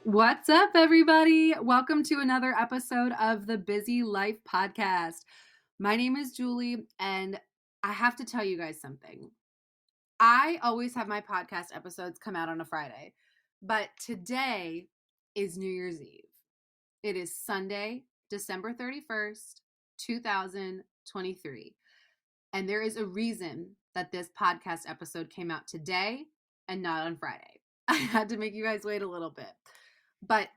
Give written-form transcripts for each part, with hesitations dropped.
What's up, everybody? Welcome to another episode of the Busy Life Podcast. My name is Julie, and I have to tell you guys something. I always have my podcast episodes come out on a Friday, but today is New Year's Eve. It is Sunday, December 31st, 2023. And there is a reason that this podcast episode came out today and not on Friday. I had to make you guys wait a little bit. But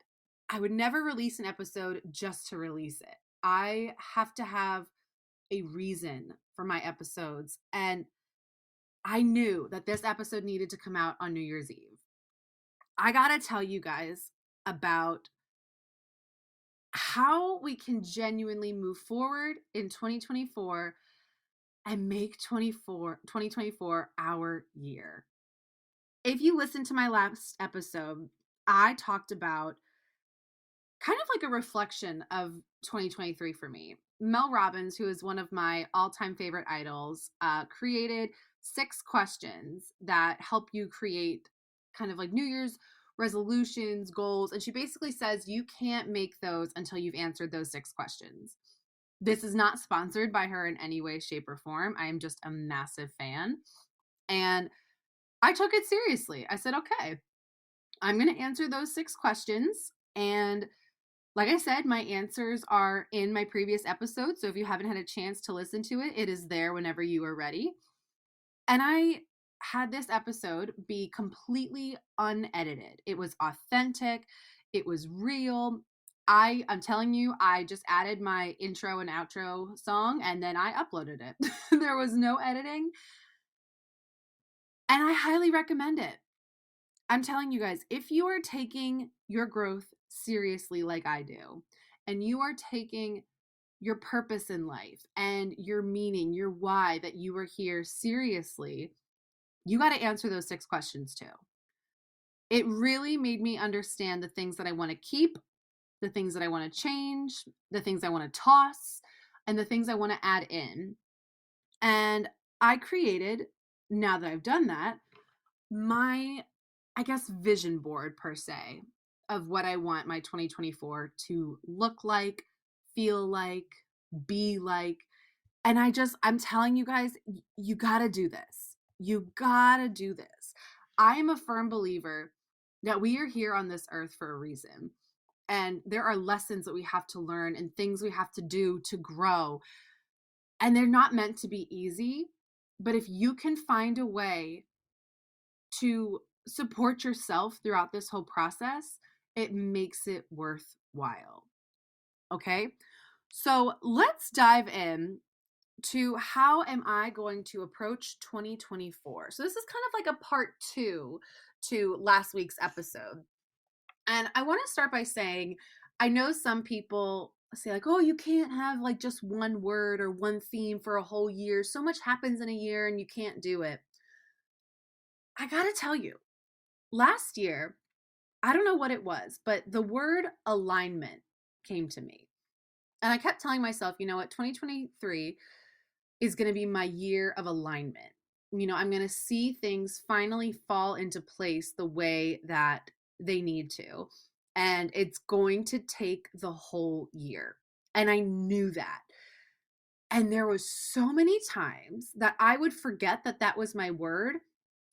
I would never release an episode just to release it. I have to have a reason for my episodes. And I knew that this episode needed to come out on New Year's Eve. I got to tell you guys about how we can genuinely move forward in 2024 and make 2024 our year. If you listened to my last episode, I talked about kind of like a reflection of 2023 for me. Mel Robbins, who is one of my all-time favorite idols, created 6 questions that help you create kind of like New Year's resolutions, goals. And she basically says you can't make those until you've answered those 6 questions. This is not sponsored by her in any way, shape, or form. I am just a massive fan. And I took it seriously. I said, okay, I'm going to answer those 6 questions. And like I said, my answers are in my previous episode. So if you haven't had a chance to listen to it, it is there whenever you are ready. And I had this episode be completely unedited. It was authentic. It was real. I'm telling you, I just added my intro and outro song and then I uploaded it. There was no editing. And I highly recommend it. I'm telling you guys, if you are taking your growth seriously like I do, and you are taking your purpose in life and your meaning, your why that you are here seriously, you got to answer those 6 questions too. It really made me understand the things that I want to keep, the things that I want to change, the things I want to toss, and the things I want to add in. And I created, now that I've done that, my, I guess, vision board per se of what I want my 2024 to look like, feel like, be like. And I'm telling you guys, you got to do this. You got to do this. I am a firm believer that we are here on this earth for a reason. And there are lessons that we have to learn and things we have to do to grow. And they're not meant to be easy. But if you can find a way to support yourself throughout this whole process, it makes it worthwhile. Okay? So let's dive in to how am I going to approach 2024. So this is kind of like a part 2 to last week's episode. And I want to start by saying, I know some people say like, oh, you can't have like just one word or one theme for a whole year. So much happens in a year and you can't do it. I got to tell you, last year, I don't know what it was, but the word alignment came to me. And I kept telling myself, you know what, 2023 is going to be my year of alignment. I'm going to see things finally fall into place the way that they need to. And it's going to take the whole year. And I knew that. And there was so many times that I would forget that that was my word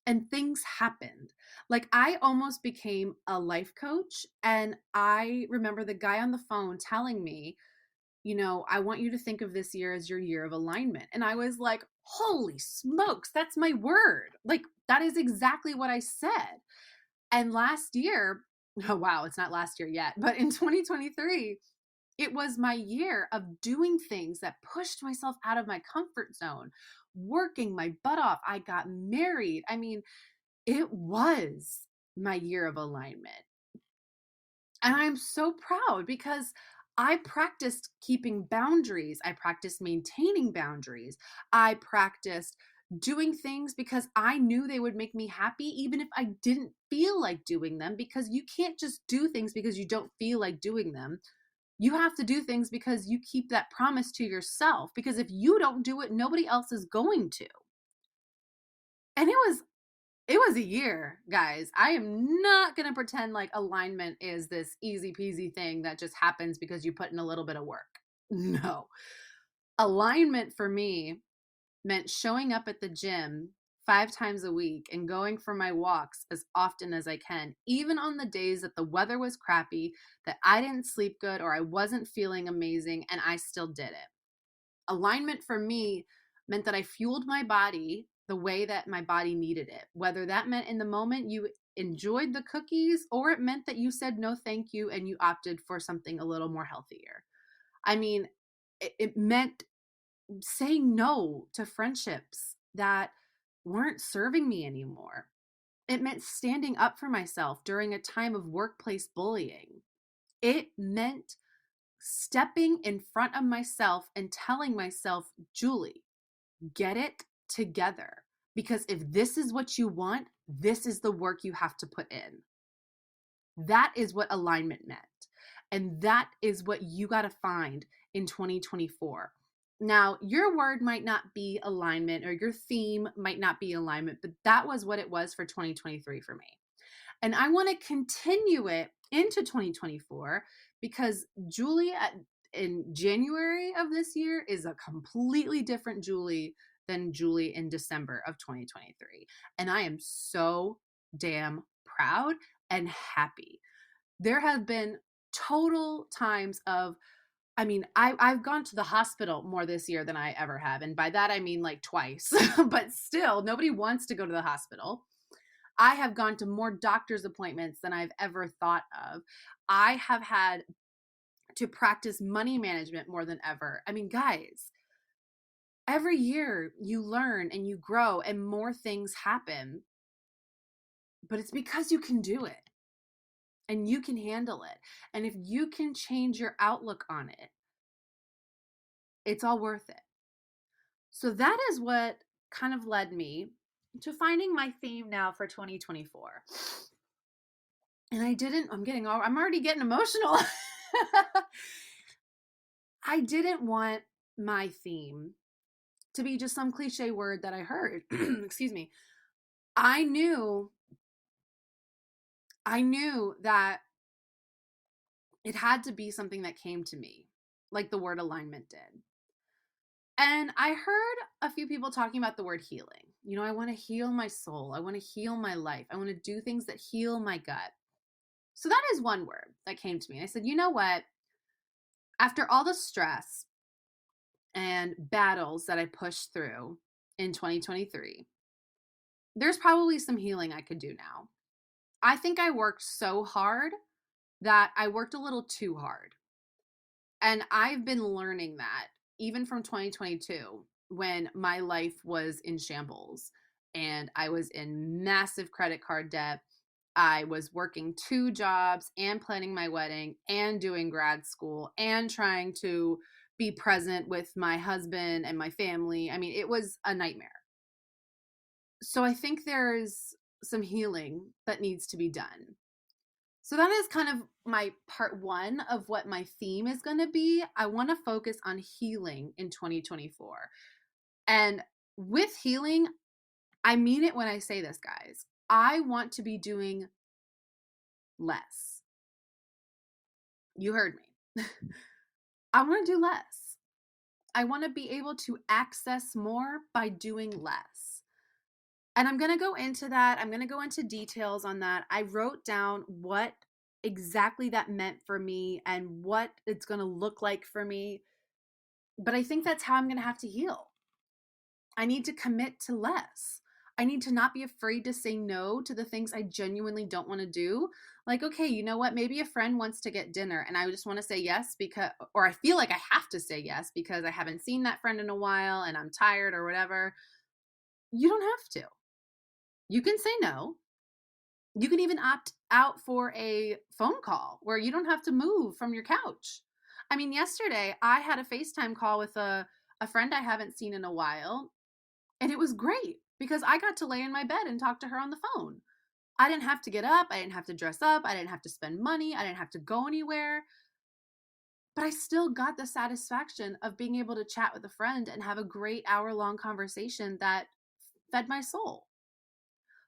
and things happened. Like I almost became a life coach. And I remember the guy on the phone telling me, I want you to think of this year as your year of alignment. And I was like, holy smokes, that's my word. Like, that is exactly what I said. And last year, oh, wow, it's not last year yet, but in 2023, it was my year of doing things that pushed myself out of my comfort zone, working my butt off. I got married. I mean, it was my year of alignment. And I'm so proud because I practiced keeping boundaries. I practiced maintaining boundaries. I practiced doing things because I knew they would make me happy, even if I didn't feel like doing them, because you can't just do things because you don't feel like doing them. You have to do things because you keep that promise to yourself, because if you don't do it, nobody else is going to. And it was It was a year, guys. I am not going to pretend like alignment is this easy peasy thing that just happens because you put in a little bit of work. No. Alignment for me meant showing up at the gym 5 times a week and going for my walks as often as I can, even on the days that the weather was crappy, that I didn't sleep good, or I wasn't feeling amazing, and I still did it. Alignment for me meant that I fueled my body the way that my body needed it, whether that meant in the moment you enjoyed the cookies or it meant that you said no thank you and you opted for something a little more healthier. I mean, it meant saying no to friendships that weren't serving me anymore. It meant standing up for myself during a time of workplace bullying. It meant stepping in front of myself and telling myself, Julie, get it together. Because if this is what you want, this is the work you have to put in. That is what alignment meant. And that is what you got to find in 2024. Now, your word might not be alignment, or your theme might not be alignment, but that was what it was for 2023 for me. And I want to continue it into 2024 because Julie in January of this year is a completely different Julie than Julie in December of 2023. And I am so damn proud and happy. There have been total times of, I mean, I've gone to the hospital more this year than I ever have. And by that, I mean like twice, but still, nobody wants to go to the hospital. I have gone to more doctor's appointments than I've ever thought of. I have had to practice money management more than ever. I mean, guys, every year you learn and you grow and more things happen, but it's because you can do it and you can handle it. And if you can change your outlook on it, it's all worth it. So that is what kind of led me to finding my theme now for 2024. And I'm already getting emotional. I didn't want my theme to be just some cliche word that I heard. Excuse me. I knew that it had to be something that came to me, like the word alignment did. And I heard a few people talking about the word healing. You know, I want to heal my soul. I want to heal my life. I want to do things that heal my gut. So that is one word that came to me. I said, you know what? After all the stress and battles that I pushed through in 2023, there's probably some healing I could do now. I think I worked so hard that I worked a little too hard. And I've been learning that even from 2022 when my life was in shambles and I was in massive credit card debt. I was working 2 jobs and planning my wedding and doing grad school and trying to be present with my husband and my family. I mean, it was a nightmare. So I think there's some healing that needs to be done. So that is kind of my part 1 of what my theme is going to be. I want to focus on healing in 2024. And with healing, I mean it when I say this, guys. I want to be doing less. You heard me. I want to do less. I want to be able to access more by doing less. And I'm going to go into that. I'm going to go into details on that. I wrote down what exactly that meant for me and what it's going to look like for me. But I think that's how I'm going to have to heal. I need to commit to less. I need to not be afraid to say no to the things I genuinely don't want to do. Like, okay, you know what? Maybe a friend wants to get dinner and I just want to say yes because, or I feel like I have to say yes because I haven't seen that friend in a while and I'm tired or whatever. You don't have to. You can say no. You can even opt out for a phone call where you don't have to move from your couch. I mean, yesterday I had a FaceTime call with a friend I haven't seen in a while, and it was great because I got to lay in my bed and talk to her on the phone. I didn't have to get up. I didn't have to dress up. I didn't have to spend money. I didn't have to go anywhere. But I still got the satisfaction of being able to chat with a friend and have a great hour-long conversation that fed my soul.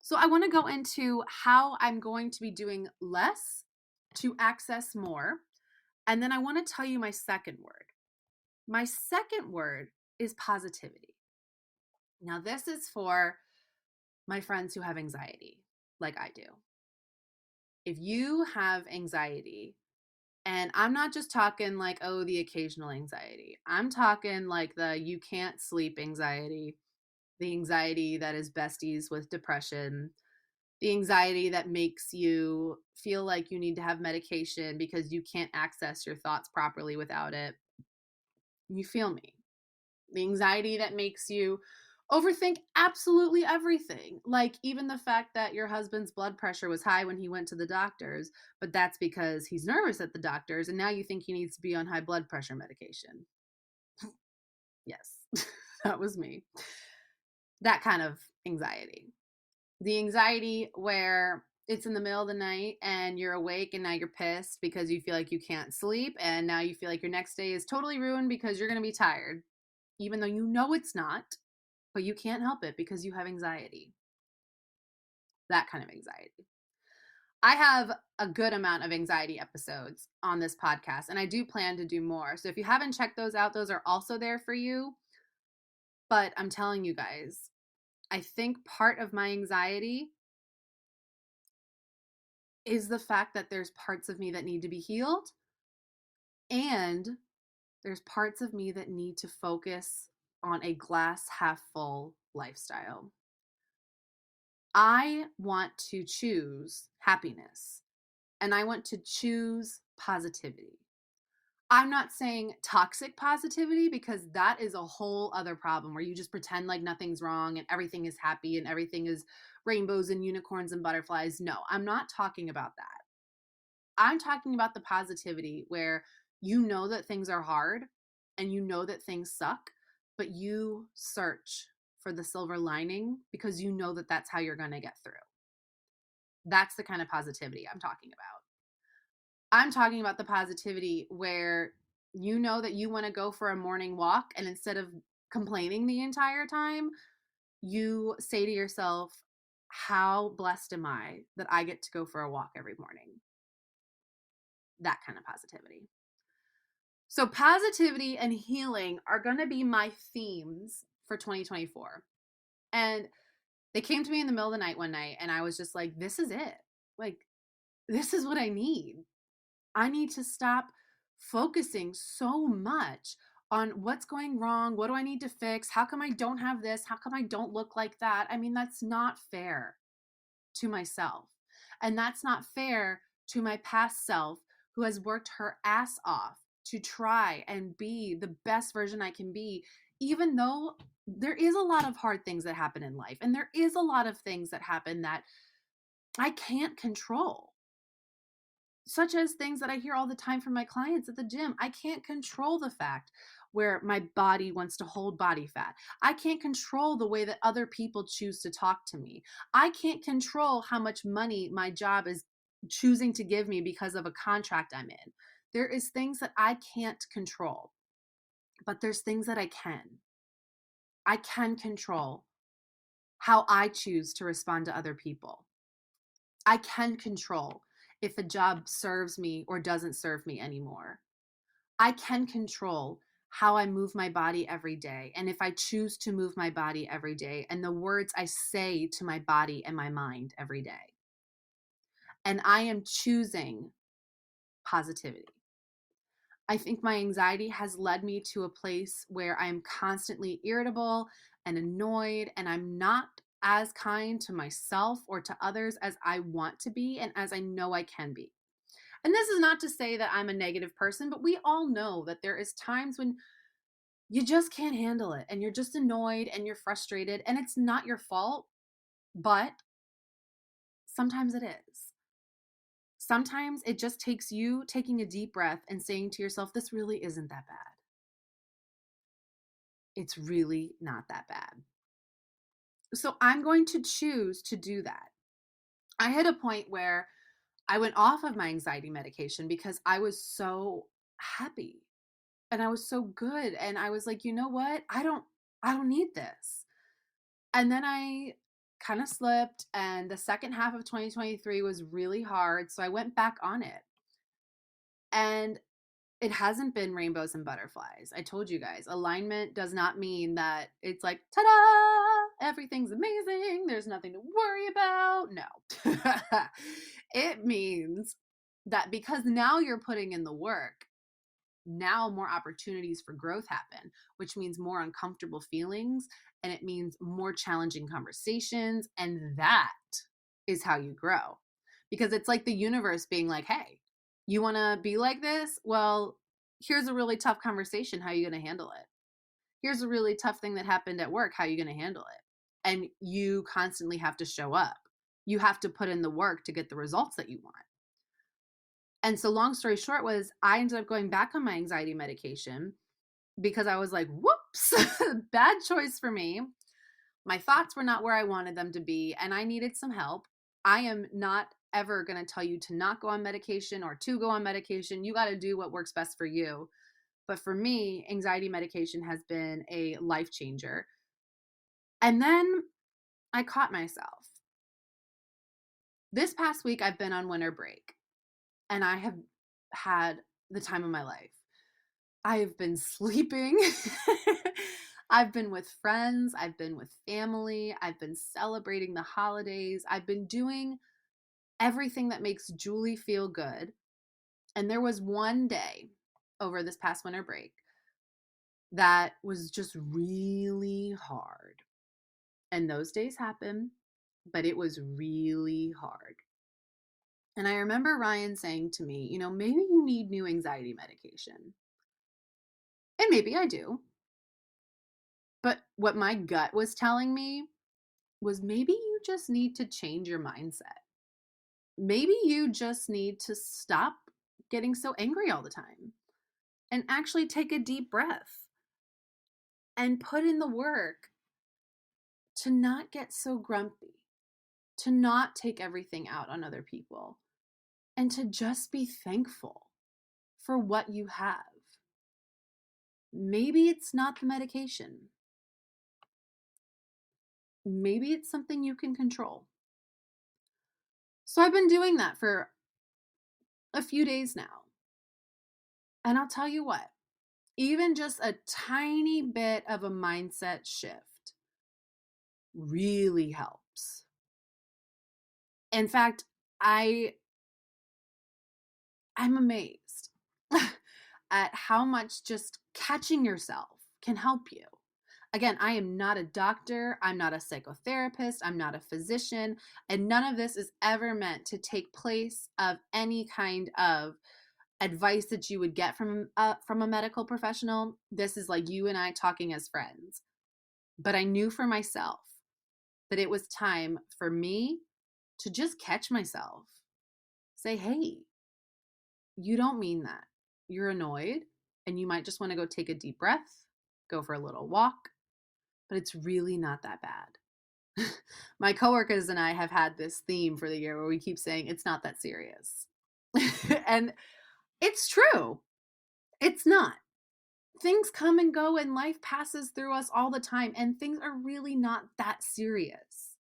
So I want to go into how I'm going to be doing less to access more. And then I want to tell you my second word. My second word is positivity. Now, this is for my friends who have anxiety, like I do. If you have anxiety, and I'm not just talking like, oh, the occasional anxiety, I'm talking like the you can't sleep anxiety, the anxiety that is besties with depression, the anxiety that makes you feel like you need to have medication because you can't access your thoughts properly without it. You feel me? The anxiety that makes you overthink absolutely everything. Like even the fact that your husband's blood pressure was high when he went to the doctors, but that's because he's nervous at the doctors and now you think he needs to be on high blood pressure medication. Yes, that was me. That kind of anxiety. The anxiety where it's in the middle of the night and you're awake and now you're pissed because you feel like you can't sleep and now you feel like your next day is totally ruined because you're going to be tired, even though you know it's not, but you can't help it because you have anxiety. That kind of anxiety. I have a good amount of anxiety episodes on this podcast, and I do plan to do more. So if you haven't checked those out, those are also there for you. But I'm telling you guys, I think part of my anxiety is the fact that there's parts of me that need to be healed, and there's parts of me that need to focus on a glass half full lifestyle. I want to choose happiness and I want to choose positivity. I'm not saying toxic positivity because that is a whole other problem where you just pretend like nothing's wrong and everything is happy and everything is rainbows and unicorns and butterflies. No, I'm not talking about that. I'm talking about the positivity where you know that things are hard and you know that things suck, but you search for the silver lining because you know that that's how you're going to get through. That's the kind of positivity I'm talking about. I'm talking about the positivity where you know that you want to go for a morning walk and instead of complaining the entire time, you say to yourself, how blessed am I that I get to go for a walk every morning? That kind of positivity. So, positivity and healing are going to be my themes for 2024. And they came to me in the middle of the night one night, and I was just like, this is it. Like, this is what I need. I need to stop focusing so much on what's going wrong. What do I need to fix? How come I don't have this? How come I don't look like that? I mean, that's not fair to myself. And that's not fair to my past self who has worked her ass off to try and be the best version I can be, even though there is a lot of hard things that happen in life. And there is a lot of things that happen that I can't control, such as things that I hear all the time from my clients at the gym. I can't control the fact where my body wants to hold body fat. I can't control the way that other people choose to talk to me. I can't control how much money my job is choosing to give me because of a contract I'm in. There is things that I can't control, but there's things that I can. I can control how I choose to respond to other people. I can control if a job serves me or doesn't serve me anymore. I can control how I move my body every day. And if I choose to move my body every day and the words I say to my body and my mind every day. And I am choosing positivity. I think my anxiety has led me to a place where I'm constantly irritable and annoyed, and I'm not as kind to myself or to others as I want to be and as I know I can be. And this is not to say that I'm a negative person, but we all know that there is times when you just can't handle it and you're just annoyed and you're frustrated and it's not your fault, but sometimes it is. Sometimes it just takes you taking a deep breath and saying to yourself, this really isn't that bad. It's really not that bad. So I'm going to choose to do that. I hit a point where I went off of my anxiety medication because I was so happy and I was so good. And I was like, you know what? I don't need this. And then I kind of slipped, and the second half of 2023 was really hard. So I went back on it. And it hasn't been rainbows and butterflies. I told you guys, alignment does not mean that it's like, ta-da, everything's amazing, there's nothing to worry about. No. It means that because now you're putting in the work, now more opportunities for growth happen, which means more uncomfortable feelings, and it means more challenging conversations. And that is how you grow. Because it's like the universe being like, hey, you want to be like this? Well, here's a really tough conversation. How are you going to handle it? Here's a really tough thing that happened at work. How are you going to handle it? And you constantly have to show up. You have to put in the work to get the results that you want. And so long story short was I ended up going back on my anxiety medication because I was like, whoops, bad choice for me. My thoughts were not where I wanted them to be, and I needed some help. I am not ever going to tell you to not go on medication or to go on medication. You got to do what works best for you. But for me, anxiety medication has been a life changer. And then I caught myself. This past week, I've been on winter break, and I have had the time of my life. I have been sleeping. I've been with friends. I've been with family. I've been celebrating the holidays. I've been doing everything that makes Julie feel good. And there was one day over this past winter break that was just really hard. And those days happen, but it was really hard. And I remember Ryan saying to me, maybe you need new anxiety medication. And maybe I do. But what my gut was telling me was maybe you just need to change your mindset. Maybe you just need to stop getting so angry all the time and actually take a deep breath and put in the work to not get so grumpy, to not take everything out on other people, and to just be thankful for what you have. Maybe it's not the medication. Maybe it's something you can control. So I've been doing that for a few days now. And I'll tell you what, even just a tiny bit of a mindset shift really helps. In fact, I'm amazed at how much just catching yourself can help you. Again, I am not a doctor, I'm not a psychotherapist, I'm not a physician, and none of this is ever meant to take place of any kind of advice that you would get from a medical professional. This is like you and I talking as friends. But I knew for myself that it was time for me to just catch myself. Say, hey, you don't mean that. You're annoyed and you might just want to go take a deep breath, go for a little walk, but it's really not that bad. My coworkers and I have had this theme for the year where we keep saying it's not that serious. And it's true. It's not. Things come and go and life passes through us all the time, and things are really not that serious.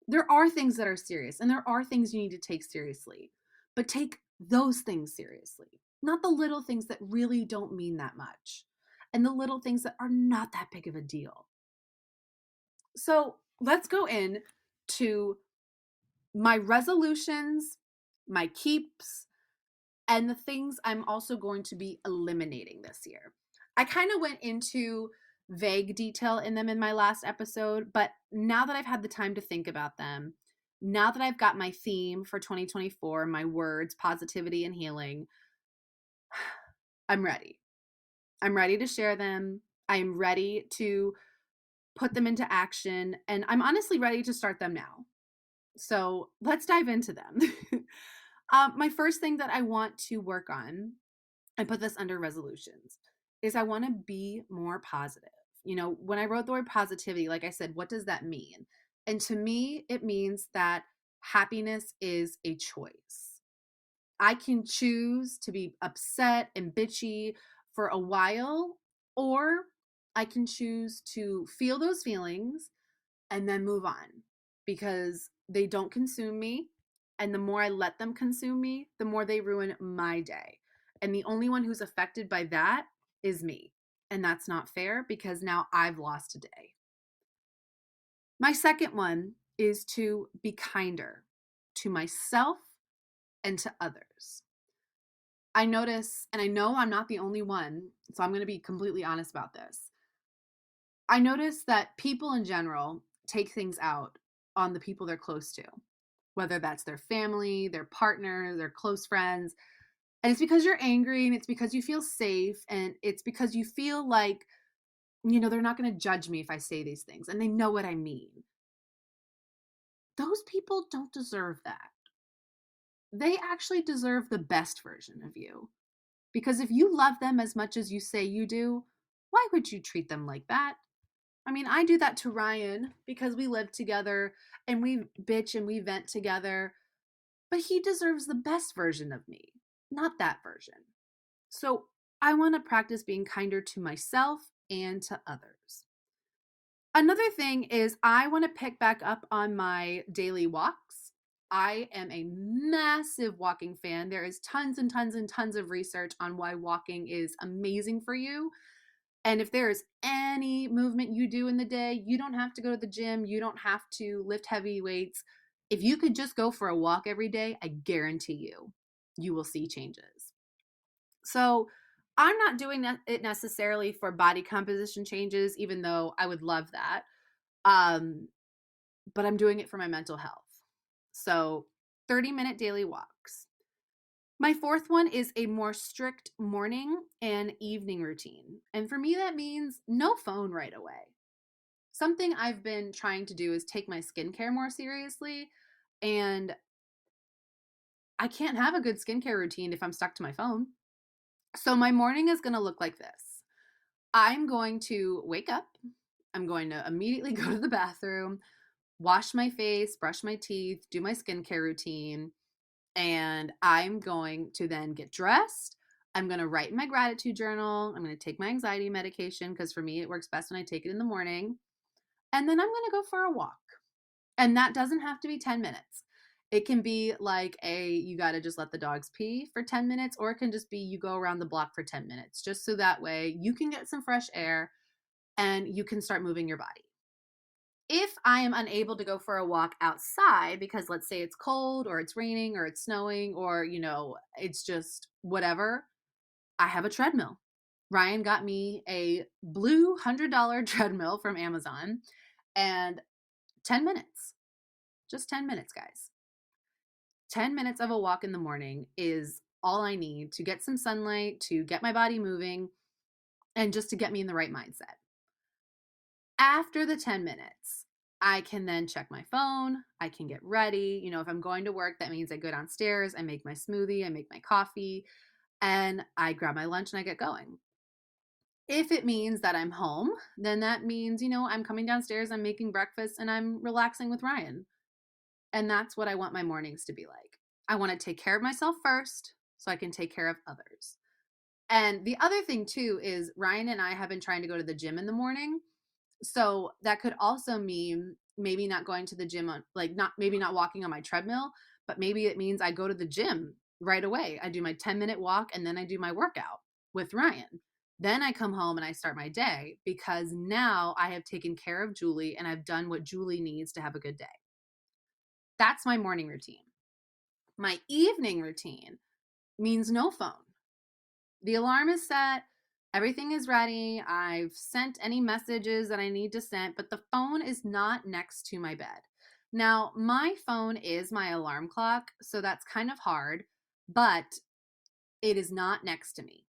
There are things that are serious and there are things you need to take seriously, but take those things seriously, not the little things that really don't mean that much and the little things that are not that big of a deal. So let's go in to my resolutions, my keeps, and the things I'm also going to be eliminating this year. I kind of went into vague detail in them in my last episode, but now that I've had the time to think about them, now that I've got my theme for 2024, my words, positivity and healing, I'm ready. I'm ready to share them. I'm ready to put them into action, and I'm honestly ready to start them now. So let's dive into them. My first thing that I want to work on, I put this under resolutions, is I want to be more positive. When I wrote the word positivity, like I said, what does that mean? And to me, it means that happiness is a choice. I can choose to be upset and bitchy for a while, or I can choose to feel those feelings and then move on, because they don't consume me. And the more I let them consume me, the more they ruin my day. And the only one who's affected by that is me. And that's not fair, because now I've lost a day. My second one is to be kinder to myself and to others. I notice, and I know I'm not the only one, so I'm going to be completely honest about this. I notice that people in general take things out on the people they're close to, whether that's their family, their partner, their close friends. And it's because you're angry, and it's because you feel safe, and it's because you feel like, they're not going to judge me if I say these things, and they know what I mean. Those people don't deserve that. They actually deserve the best version of you. Because if you love them as much as you say you do, why would you treat them like that? I mean, I do that to Ryan because we live together and we bitch and we vent together, but he deserves the best version of me, not that version. So I want to practice being kinder to myself and to others. Another thing is I want to pick back up on my daily walks. I am a massive walking fan. There is tons and tons and tons of research on why walking is amazing for you. And if there is any movement you do in the day, you don't have to go to the gym. You don't have to lift heavy weights. If you could just go for a walk every day, I guarantee you will see changes. So I'm not doing it necessarily for body composition changes, even though I would love that. But I'm doing it for my mental health. So 30-minute daily walks. My fourth one is a more strict morning and evening routine. And for me, that means no phone right away. Something I've been trying to do is take my skincare more seriously. And I can't have a good skincare routine if I'm stuck to my phone. So my morning is going to look like this. I'm going to wake up. I'm going to immediately go to the bathroom, wash my face, brush my teeth, do my skincare routine. And I'm going to then get dressed. I'm going to write in my gratitude journal. I'm going to take my anxiety medication because for me, it works best when I take it in the morning. And then I'm going to go for a walk. And that doesn't have to be 10 minutes. It can be like you got to just let the dogs pee for 10 minutes, or it can just be you go around the block for 10 minutes, just so that way you can get some fresh air and you can start moving your body. If I am unable to go for a walk outside because let's say it's cold or it's raining or it's snowing or, it's just whatever, I have a treadmill. Ryan got me a blue $100 treadmill from Amazon, and 10 minutes, just 10 minutes, guys. 10 minutes of a walk in the morning is all I need to get some sunlight, to get my body moving, and just to get me in the right mindset. After the 10 minutes, I can then check my phone. I can get ready. If I'm going to work, that means I go downstairs, I make my smoothie, I make my coffee, and I grab my lunch and I get going. If it means that I'm home, then that means, I'm coming downstairs, I'm making breakfast, and I'm relaxing with Ryan. And that's what I want my mornings to be like. I want to take care of myself first so I can take care of others. And the other thing too is Ryan and I have been trying to go to the gym in the morning. So that could also mean maybe not going to the gym not walking on my treadmill, but maybe it means I go to the gym right away. I do my 10-minute walk and then I do my workout with Ryan. Then I come home and I start my day because now I have taken care of Julie and I've done what Julie needs to have a good day. That's my morning routine. My evening routine means no phone. The alarm is set. Everything is ready. I've sent any messages that I need to send, but the phone is not next to my bed. Now, my phone is my alarm clock, so that's kind of hard, but it is not next to me.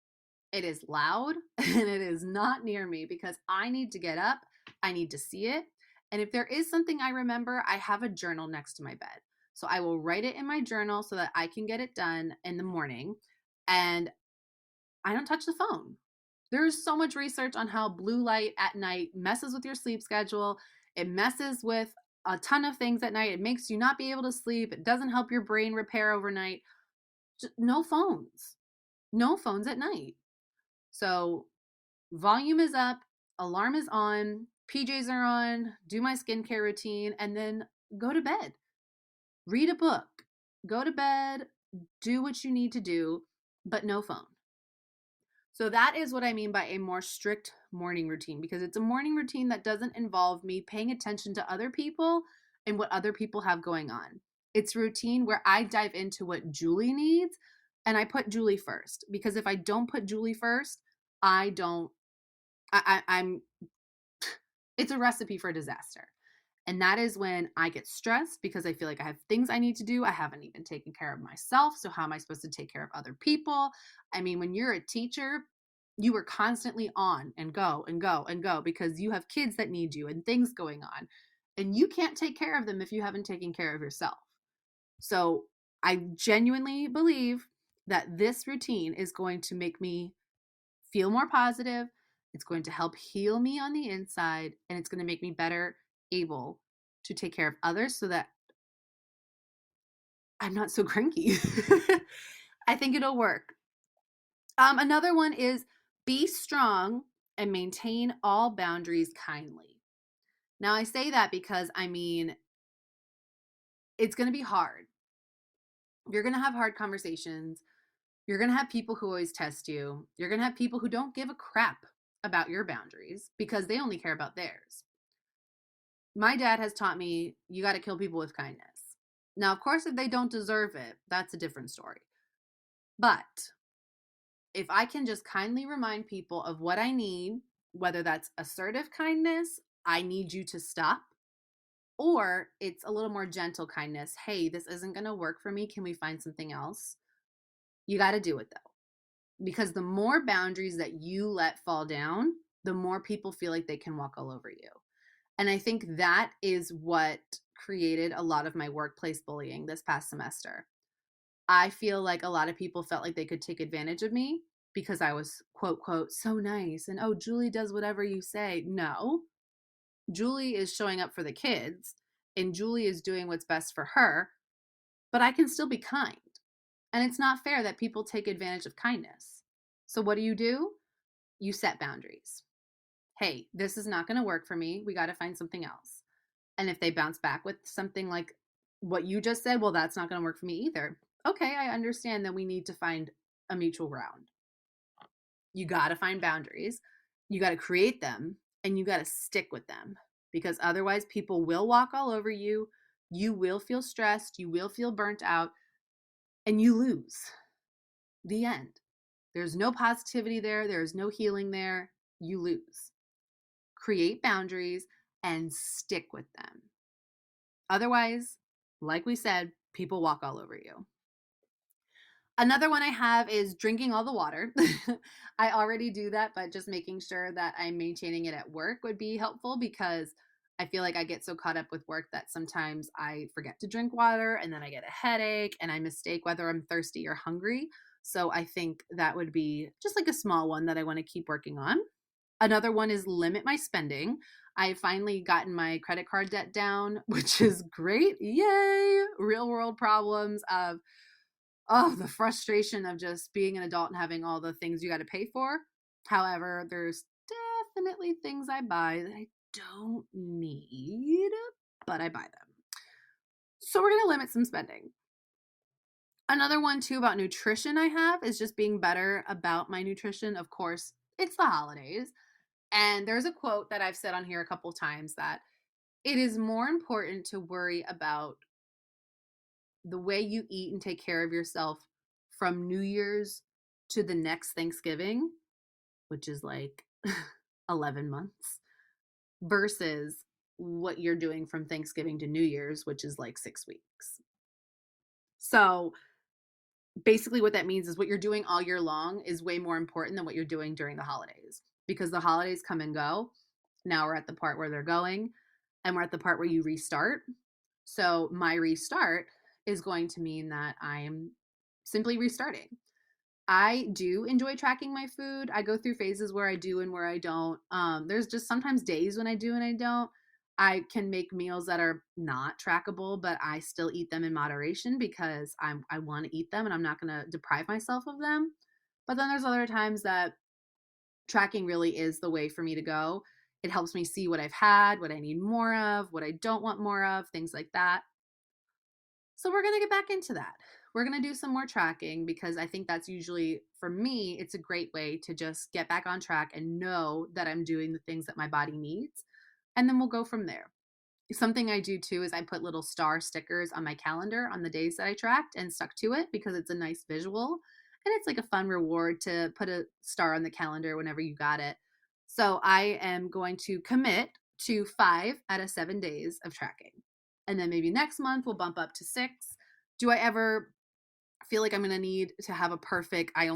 It is loud and it is not near me because I need to get up. I need to see it. And if there is something I remember, I have a journal next to my bed. So I will write it in my journal so that I can get it done in the morning. And I don't touch the phone. There's so much research on how blue light at night messes with your sleep schedule. It messes with a ton of things at night. It makes you not be able to sleep. It doesn't help your brain repair overnight. Just no phones. No phones at night. So volume is up, alarm is on, PJs are on, do my skincare routine, and then go to bed. Read a book, go to bed, do what you need to do, but no phone. So that is what I mean by a more strict morning routine, because it's a morning routine that doesn't involve me paying attention to other people and what other people have going on. It's a routine where I dive into what Julie needs and I put Julie first, because if I don't put Julie first, I don't I'm it's a recipe for disaster. And that is when I get stressed because I feel like I have things I need to do. I haven't even taken care of myself. So, how am I supposed to take care of other people? I mean, when you're a teacher, you are constantly on and go and go and go because you have kids that need you and things going on. And you can't take care of them if you haven't taken care of yourself. So, I genuinely believe that this routine is going to make me feel more positive. It's going to help heal me on the inside, and it's going to make me better able to take care of others so that I'm not so cranky. I think it'll work. Another one is be strong and maintain all boundaries kindly. Now, I say that because I mean, it's going to be hard. You're going to have hard conversations. You're going to have people who always test you. You're going to have people who don't give a crap about your boundaries because they only care about theirs. My dad has taught me you got to kill people with kindness. Now, of course, if they don't deserve it, that's a different story. But if I can just kindly remind people of what I need, whether that's assertive kindness, I need you to stop, or it's a little more gentle kindness. Hey, this isn't going to work for me. Can we find something else? You got to do it though. Because the more boundaries that you let fall down, the more people feel like they can walk all over you. And I think that is what created a lot of my workplace bullying this past semester. I feel like a lot of people felt like they could take advantage of me because I was, quote, quote, so nice. And oh, Julie does whatever you say. No, Julie is showing up for the kids and Julie is doing what's best for her, but I can still be kind. And it's not fair that people take advantage of kindness. So what do? You set boundaries. Hey, this is not going to work for me. We got to find something else. And if they bounce back with something like what you just said, well, that's not going to work for me either. Okay, I understand that we need to find a mutual ground. You got to find boundaries. You got to create them and you got to stick with them because otherwise people will walk all over you. You will feel stressed. You will feel burnt out and you lose. The end. There's no positivity there. There's no healing there. You lose. Create boundaries and stick with them. Otherwise, like we said, people walk all over you. Another one I have is drinking all the water. I already do that, but just making sure that I'm maintaining it at work would be helpful because I feel like I get so caught up with work that sometimes I forget to drink water and then I get a headache and I mistake whether I'm thirsty or hungry. So I think that would be just like a small one that I want to keep working on. Another one is limit my spending. I finally gotten my credit card debt down, which is great. Yay! Real world problems of the frustration of just being an adult and having all the things you got to pay for. However, there's definitely things I buy that I don't need, but I buy them. So we're going to limit some spending. Another one too about nutrition I have is just being better about my nutrition. Of course, it's the holidays. And there's a quote that I've said on here a couple times that it is more important to worry about the way you eat and take care of yourself from New Year's to the next Thanksgiving, which is like 11 months, versus what you're doing from Thanksgiving to New Year's, which is like 6 weeks. So basically, what that means is what you're doing all year long is way more important than what you're doing during the holidays because the holidays come and go. Now we're at the part where they're going, and we're at the part where you restart. So my restart is going to mean that I'm simply restarting. I do enjoy tracking my food. I go through phases where I do and where I don't. There's just sometimes days when I do and I don't. I can make meals that are not trackable, but I still eat them in moderation because I want to eat them and I'm not going to deprive myself of them. But then there's other times that tracking really is the way for me to go. It helps me see what I've had, what I need more of, what I don't want more of, things like that. So we're going to get back into that. We're going to do some more tracking because I think that's usually, for me, it's a great way to just get back on track and know that I'm doing the things that my body needs. And then we'll go from there. Something I do too is I put little star stickers on my calendar on the days that I tracked and stuck to it because it's a nice visual. And it's like a fun reward to put a star on the calendar whenever you got it. So I am going to commit to 5 out of 7 days of tracking. And then maybe next month we'll bump up to 6. Do I ever feel like I'm going to need to have a perfect, I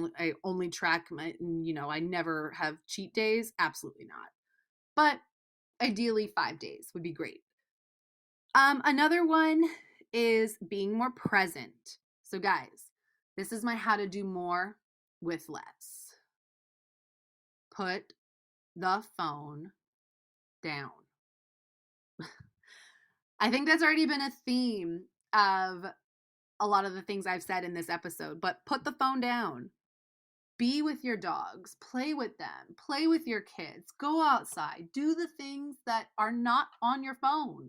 only track my, I never have cheat days? Absolutely not. But ideally 5 days would be great. Another one is being more present. So guys, this is my how to do more with less. Put the phone down. I think that's already been a theme of a lot of the things I've said in this episode, but put the phone down. Be with your dogs, play with them, play with your kids, go outside, do the things that are not on your phone.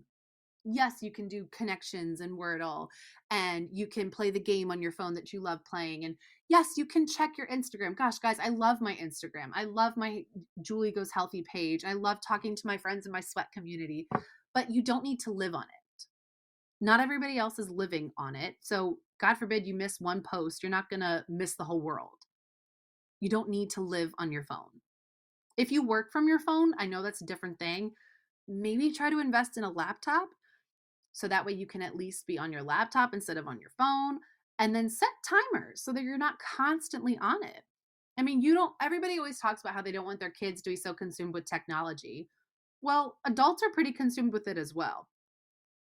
Yes, you can do connections and Wordle, and you can play the game on your phone that you love playing. And yes, you can check your Instagram. Gosh, guys, I love my Instagram. I love my Julie Goes Healthy page. I love talking to my friends in my sweat community, but you don't need to live on it. Not everybody else is living on it. So God forbid you miss one post, you're not going to miss the whole world. You don't need to live on your phone. If you work from your phone, I know that's a different thing. Maybe try to invest in a laptop so that way you can at least be on your laptop instead of on your phone, and then set timers so that you're not constantly on it. I mean, everybody always talks about how they don't want their kids to be so consumed with technology. Well, adults are pretty consumed with it as well.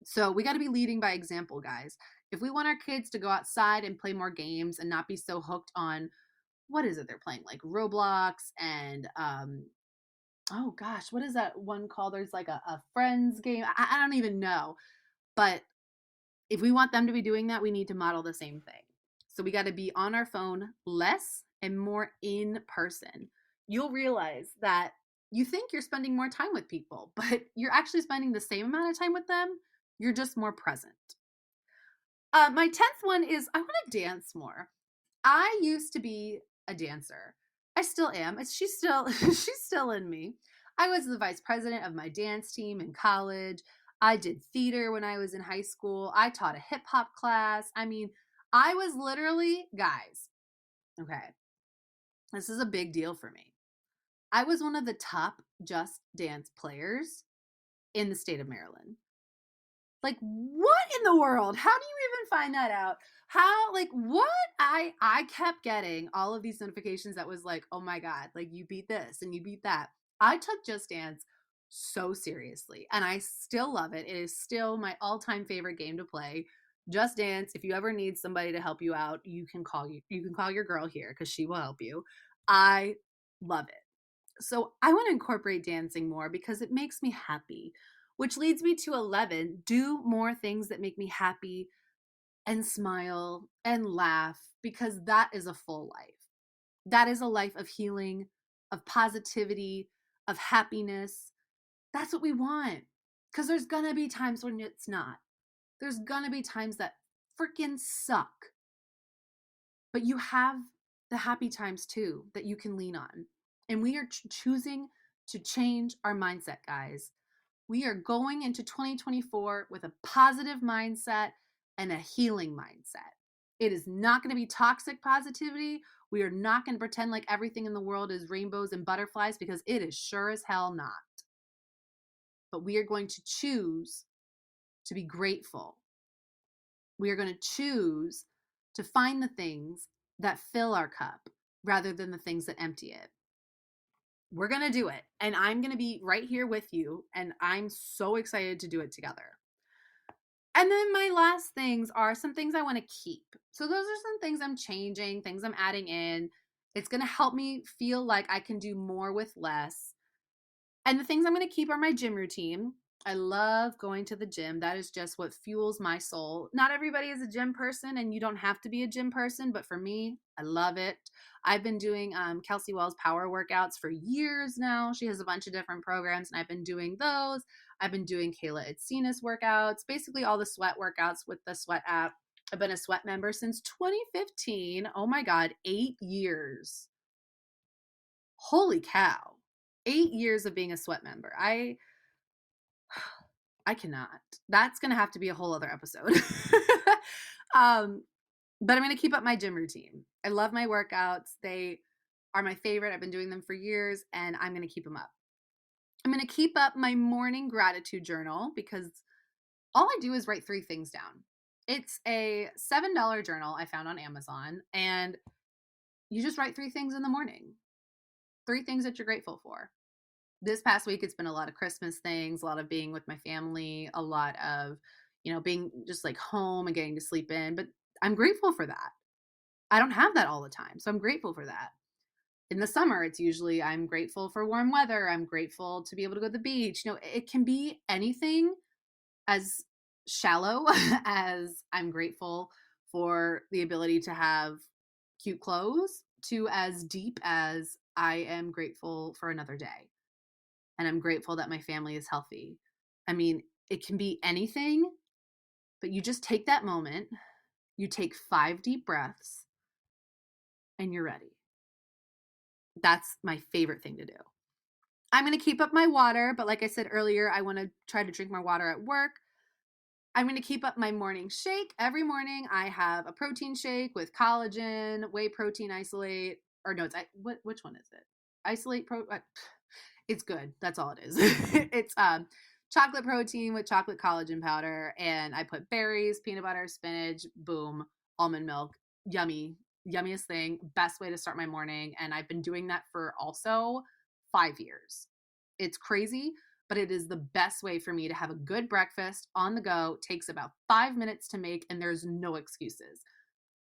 So we got to be leading by example, guys. If we want our kids to go outside and play more games and not be so hooked on, what is it they're playing, like Roblox and oh gosh, what is that one called? There's like a friends game. I don't even know. But if we want them to be doing that, we need to model the same thing. So we got to be on our phone less and more in person. You'll realize that you think you're spending more time with people, but you're actually spending the same amount of time with them. You're just more present. My 10th one is I want to dance more. I used to be a dancer. I still am. She's still in me. I was the vice president of my dance team in college. I did theater when I was in high school. I taught a hip hop class. I mean, I was literally, guys, okay, this is a big deal for me. I was one of the top Just Dance players in the state of Maryland. Like, what in the world? How do you even find that out? How, like, what? I kept getting all of these notifications that was like, oh my God, like you beat this and you beat that. I took Just Dance so seriously and I still love it. It is still my all-time favorite game to play. Just Dance. If you ever need somebody to help you out, you can call your girl here because she will help you. I love it. So I want to incorporate dancing more because it makes me happy. Which leads me to 11, do more things that make me happy and smile and laugh because that is a full life. That is a life of healing, of positivity, of happiness. That's what we want. Because there's going to be times when it's not. There's going to be times that freaking suck. But you have the happy times too that you can lean on. And we are choosing to change our mindset, guys. We are going into 2024 with a positive mindset and a healing mindset. It is not going to be toxic positivity. We are not going to pretend like everything in the world is rainbows and butterflies because it is sure as hell not. But we are going to choose to be grateful. We are going to choose to find the things that fill our cup rather than the things that empty it. We're going to do it. And I'm going to be right here with you. And I'm so excited to do it together. And then my last things are some things I want to keep. So those are some things I'm changing, things I'm adding in. It's going to help me feel like I can do more with less. And the things I'm going to keep are my gym routine. I love going to the gym. That is just what fuels my soul. Not everybody is a gym person, and you don't have to be a gym person, but for me, I love it. I've been doing Kelsey Wells power workouts for years now. She has a bunch of different programs, and I've been doing those. I've been doing Kayla Itsines workouts, basically all the sweat workouts with the Sweat app. I've been a Sweat member since 2015. Oh my God, 8 years. Holy cow. 8 years of being a Sweat member. I cannot. That's going to have to be a whole other episode. um, but I'm going to keep up my gym routine. I love my workouts. They are my favorite. I've been doing them for years, and I'm going to keep them up. I'm going to keep up my morning gratitude journal because all I do is write 3 things down. It's a $7 journal I found on Amazon, and you just write 3 things in the morning. 3 things that you're grateful for. This past week, it's been a lot of Christmas things, a lot of being with my family, a lot of, being just like home and getting to sleep in. But I'm grateful for that. I don't have that all the time. So I'm grateful for that. In the summer, it's usually I'm grateful for warm weather. I'm grateful to be able to go to the beach. It can be anything as shallow as I'm grateful for the ability to have cute clothes to as deep as I am grateful for another day. And I'm grateful that my family is healthy. I mean, it can be anything, but you just take that moment, you take 5 deep breaths, and you're ready. That's my favorite thing to do. I'm going to keep up my water, but like I said earlier, I want to try to drink more water at work. I'm going to keep up my morning shake. Every morning I have a protein shake with collagen, whey protein isolate, or no, which one is it? Isolate it's good. That's all it is. It's chocolate protein with chocolate collagen powder, and I put berries, peanut butter, spinach, boom, almond milk. Yummy, yummiest thing. Best way to start my morning, and I've been doing that for also 5 years. It's crazy, but it is the best way for me to have a good breakfast on the go. It takes about 5 minutes to make, and there's no excuses.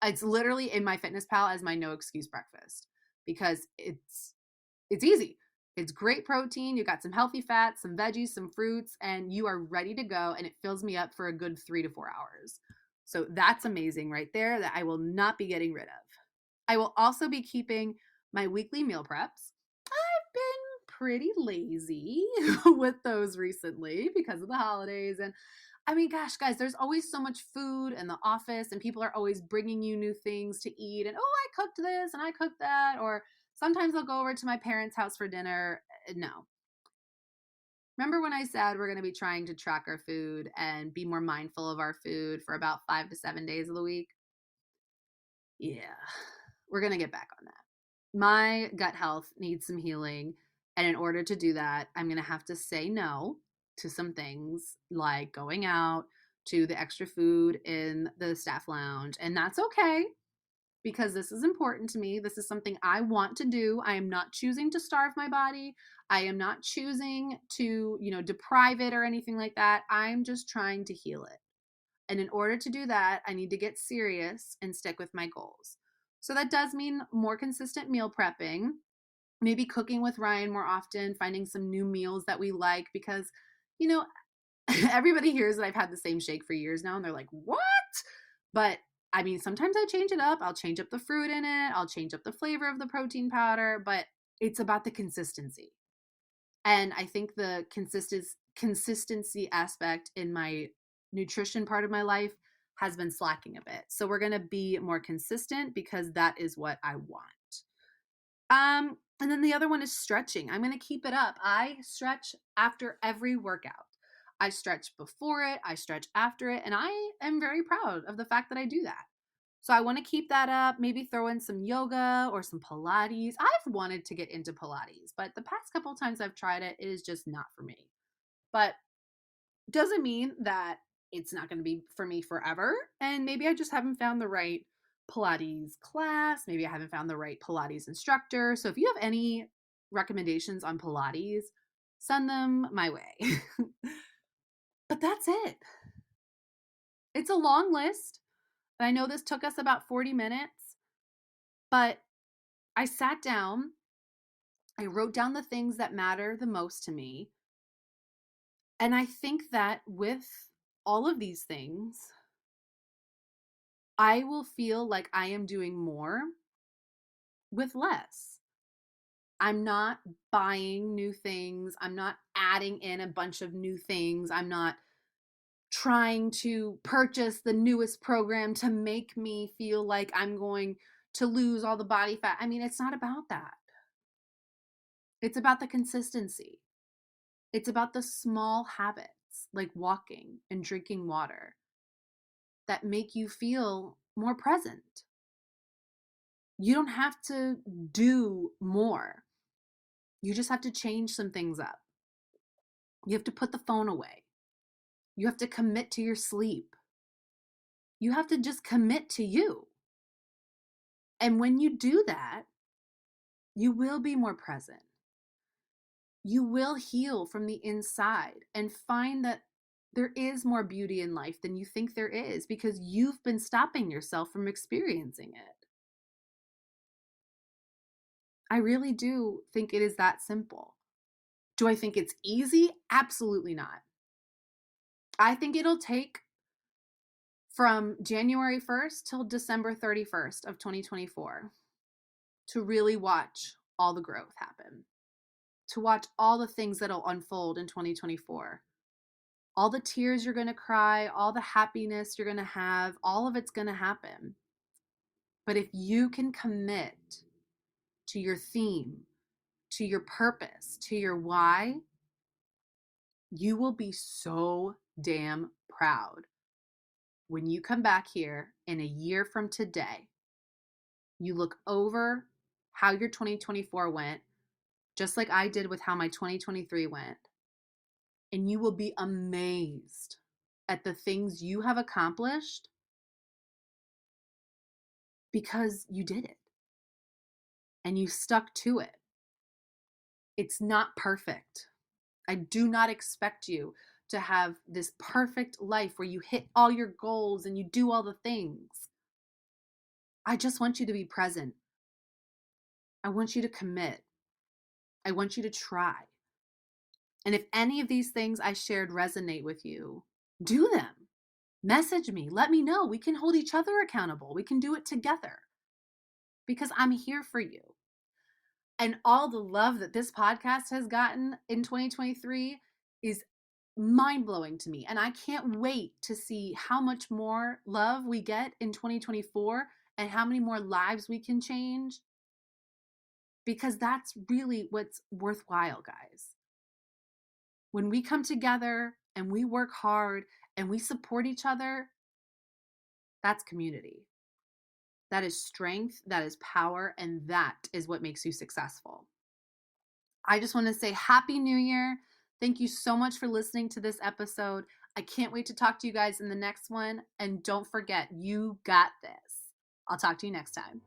It's literally in my fitness pal as my no excuse breakfast because it's easy. It's great protein. You got some healthy fats, some veggies, some fruits, and you are ready to go. And it fills me up for a good 3 to 4 hours. So that's amazing right there that I will not be getting rid of. I will also be keeping my weekly meal preps. I've been pretty lazy with those recently because of the holidays. And I mean, gosh, guys, there's always so much food in the office, and people are always bringing you new things to eat. And, oh, I cooked this and I cooked that. Or sometimes I'll go over to my parents' house for dinner. No. Remember when I said we're going to be trying to track our food and be more mindful of our food for about 5 to 7 days of the week? Yeah, we're going to get back on that. My gut health needs some healing. And in order to do that, I'm going to have to say no to some things like going out, to the extra food in the staff lounge. And that's okay because this is important to me. This is something I want to do. I am not choosing to starve my body. I am not choosing to, deprive it or anything like that. I'm just trying to heal it. And in order to do that, I need to get serious and stick with my goals. So that does mean more consistent meal prepping, maybe cooking with Ryan more often, finding some new meals that we like because, you know, everybody hears that I've had the same shake for years now and they're like, "What?" But I mean, sometimes I change it up. I'll change up the fruit in it, I'll change up the flavor of the protein powder, but it's about the consistency. And I think the consistency aspect in my nutrition part of my life has been slacking a bit. So we're going to be more consistent because that is what I want. And then the other one is stretching. I'm going to keep it up. I stretch after every workout. I stretch before it, I stretch after it, and I am very proud of the fact that I do that. So I want to keep that up, maybe throw in some yoga or some Pilates. I've wanted to get into Pilates, but the past couple of times I've tried it, it is just not for me. But doesn't mean that it's not going to be for me forever. And maybe I just haven't found the right Pilates class. Maybe I haven't found the right Pilates instructor. So if you have any recommendations on Pilates, send them my way. But that's it. It's a long list. And I know this took us about 40 minutes, but I sat down, I wrote down the things that matter the most to me, And I think that with all of these things, I will feel like I am doing more with less. I'm not buying new things. I'm not adding in a bunch of new things. I'm not trying to purchase the newest program to make me feel like I'm going to lose all the body fat. I mean, it's not about that. It's about the consistency. It's about the small habits like walking and drinking water that make you feel more present. You don't have to do more. You just have to change some things up. You have to put the phone away. You have to commit to your sleep. You have to just commit to you. And when you do that, you will be more present. You will heal from the inside and find that there is more beauty in life than you think there is because you've been stopping yourself from experiencing it. I really do think it is that simple. Do I think it's easy? Absolutely not. I think it'll take from January 1st till December 31st of 2024 to really watch all the growth happen, to watch all the things that'll unfold in 2024. All the tears you're going to cry, all the happiness you're going to have, all of it's going to happen. But if you can commit to your theme, to your purpose, to your why, you will be so damn proud when you come back here in a year from today. You look over how your 2024 went, just like I did with how my 2023 went, and you will be amazed at the things you have accomplished because you did it and you stuck to it. It's not perfect. I do not expect you to have this perfect life where you hit all your goals and you do all the things. I just want you to be present. I want you to commit. I want you to try. And if any of these things I shared resonate with you, do them. Message me. Let me know. We can hold each other accountable. We can do it together because I'm here for you. And all the love that this podcast has gotten in 2023 is mind-blowing to me. And I can't wait to see how much more love we get in 2024 and how many more lives we can change, because that's really what's worthwhile, guys. When we come together and we work hard and we support each other, that's community. That is strength, that is power, and that is what makes you successful. I just want to say Happy New Year. Thank you so much for listening to this episode. I can't wait to talk to you guys in the next one. And don't forget, you got this. I'll talk to you next time.